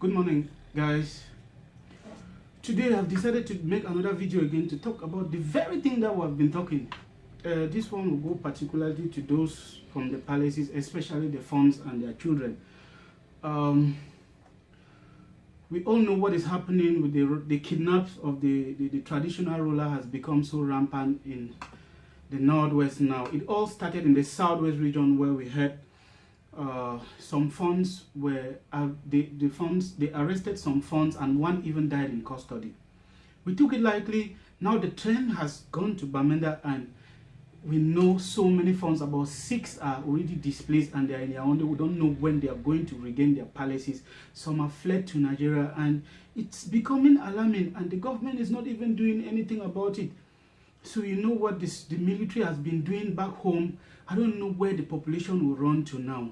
Good morning, guys. Today I've decided to make another video again to talk about the very thing that we've been talking. This one will go particularly to those from the palaces, especially the Fonz and their children. We all know what is happening with the kidnaps of the traditional ruler has become so rampant in the northwest now. It all started in the southwest region where we had some Fonz were they arrested some Fonz and one even died in custody. We took it lightly. Now the trend has gone to Bamenda and we know so many Fonz, about 6 are already displaced and they are in Yaoundé. We don't know when they are going to regain their palaces. Some have fled to Nigeria and it's becoming alarming and the government is not even doing anything about it. So you know what the military has been doing back home. I don't know where the population will run to now.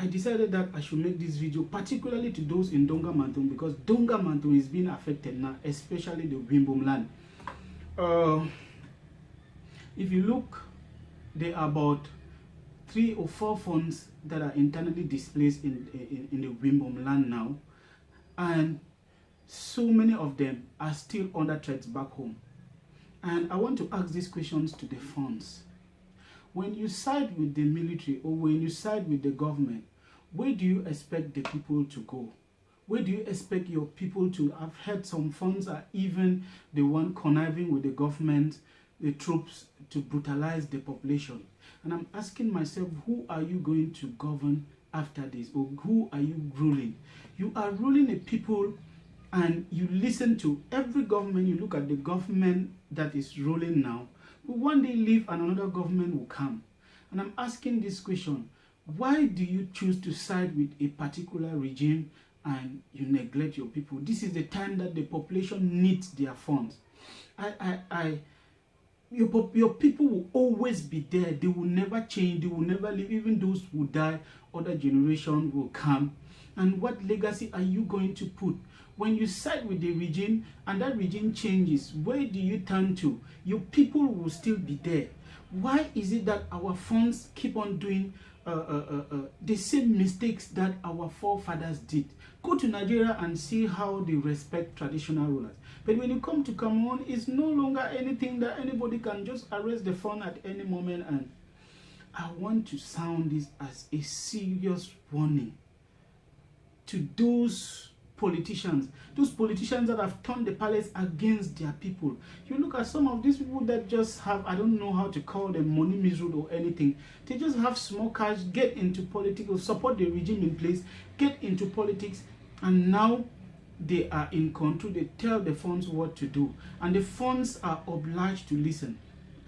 I decided that I should make this video particularly to those in Donga Mantung, because Donga Mantung is being affected now, especially the Wimbum land. If you look, there are about 3 or 4 Fonz that are internally displaced in the Wimbum land now, and so many of them are still under threats back home. And I want to ask these questions to the Fonz. When you side with the military or when you side with the government, where do you expect the people to go? Where do you expect your people to? I've heard some Fonz are even the one conniving with the government, the troops, to brutalize the population. And I'm asking myself, who are you going to govern after this? Or who are you ruling? You are ruling a people and you listen to every government. You look at the government that is ruling now. Will one day leave and another government will come. And I'm asking this question: why do you choose to side with a particular regime and you neglect your people? This is the time that the population needs their funds. Your people will always be there. They will never change. They will never leave. Even those who die, other generation will come. And what legacy are you going to put? When you side with the regime and that regime changes, where do you turn to? Your people will still be there. Why is it that our Fonz keep on doing the same mistakes that our forefathers did? Go to Nigeria and see how they respect traditional rulers. But when you come to Cameroon, it's no longer anything that anybody can just arrest the Fonz at any moment. And I want to sound this as a serious warning to those politicians that have turned the palace against their people. You look at some of these people that just have, I don't know how to call them, money misrule or anything. They just have small cash, get into politics, or support the regime in place, get into politics, and now they are in control. They tell the Fonz what to do, and the Fonz are obliged to listen.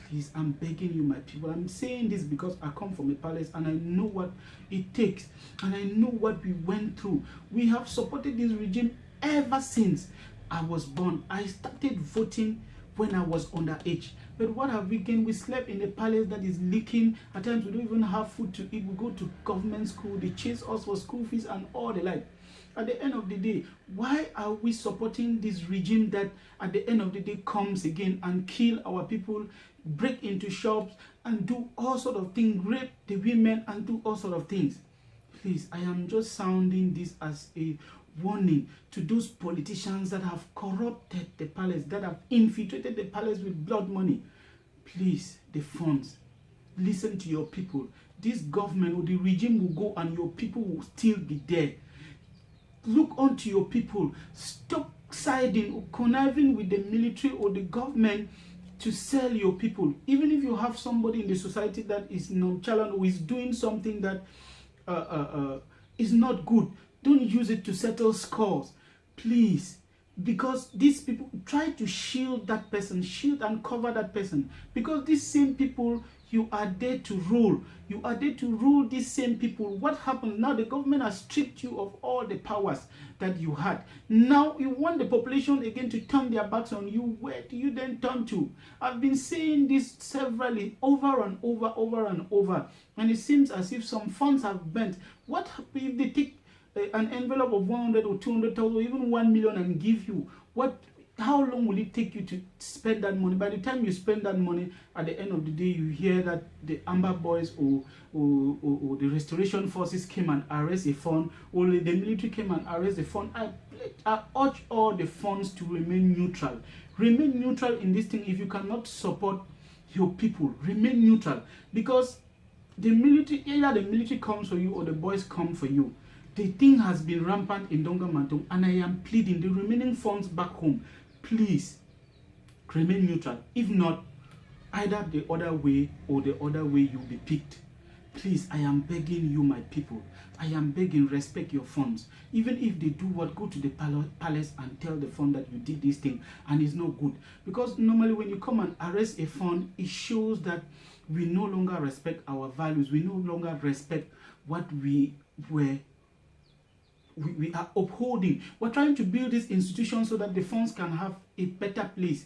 Please, I'm begging you, my people. I'm saying this because I come from a palace and I know what it takes and I know what we went through. We have supported this regime ever since I was born. I started voting when I was underage. But what have we gained? We slept in a palace that is leaking. At times we don't even have food to eat. We go to government school. They chase us for school fees and all the like. At the end of the day, why are we supporting this regime that at the end of the day comes again and kill our people, break into shops and do all sort of things, rape the women and do all sort of things? Please, I am just sounding this as a warning to those politicians that have corrupted the palace, that have infiltrated the palace with blood money. Please, the Fonz, listen to your people. This government or the regime will go and your people will still be there. Look onto your people. Stop siding or conniving with the military or the government to sell your people. Even if you have somebody in the society that is nonchalant or is doing something that is not good, don't use it to settle scores, please. Because these people try to shield that person, shield and cover that person. Because these same people, you are there to rule. You are there to rule these same people. What happens now? The government has stripped you of all the powers that you had. Now you want the population again to turn their backs on you. Where do you then turn to? I've been saying this severally over and over. And it seems as if some funds have bent. What if they take an envelope of 100 or 200,000 or even 1 million and give you? how long will it take you to spend that money? By the time you spend that money, at the end of the day, you hear that the Amber Boys or the Restoration Forces came and arrest a fund, or the military came and arrest the fund. I urge all the funds to remain neutral. Remain neutral in this thing. If you cannot support your people, remain neutral, because the military, either the military comes for you or the boys come for you. The thing has been rampant in Donga Mantung, and I am pleading the remaining funds back home, please remain neutral. If not, either the other way or the other way you'll be picked. Please, I am begging you, my people. I am begging, respect your funds. Even if they do what, go to the palace and tell the fund that you did this thing and it's not good. Because normally when you come and arrest a fund, it shows that we no longer respect our values. We no longer respect what we are upholding. We're trying to build this institution so that the funds can have a better place.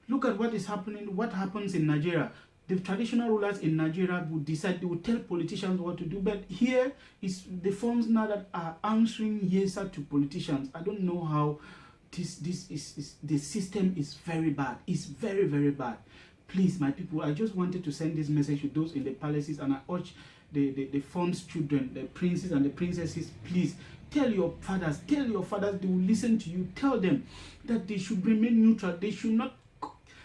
Look at what is happening, what happens in Nigeria. The traditional rulers in Nigeria would decide, they would tell politicians what to do, but here is the funds now that are answering yes to politicians. I don't know how this is the system is very bad. It's very, very bad. Please, my people, I just wanted to send this message to those in the palaces, and I urge the funds children, the princes and the princesses, please tell your fathers, they will listen to you. Tell them that they should remain neutral. They should not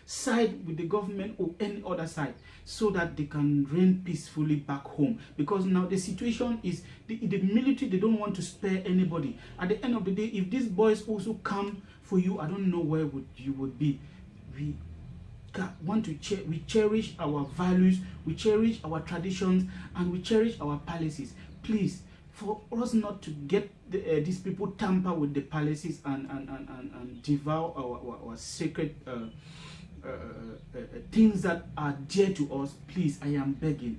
side with the government or any other side, so that they can reign peacefully back home. Because now the situation is, the military, they don't want to spare anybody. At the end of the day, if these boys also come for you, I don't know where you would be. We we cherish our values, we cherish our traditions, and we cherish our palaces. Please, for us not to get these people tamper with the palaces and devour our sacred things that are dear to us, please, I am begging.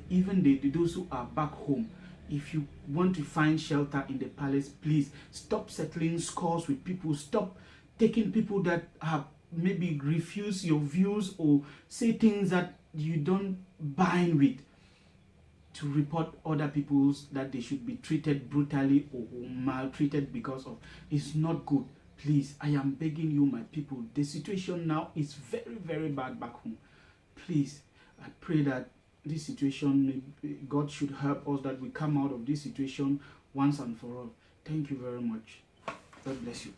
Even those who are back home, if you want to find shelter in the palace, please stop settling scores with people. Stop taking people that have maybe refuse your views or say things that you don't bind with, to report other people's that they should be treated brutally or maltreated because of. It's not good. Please, I am begging you, my people. The situation now is very, very bad back home. Please, I pray that this situation, God should help us, that we come out of this situation once and for all. Thank you very much. God bless you.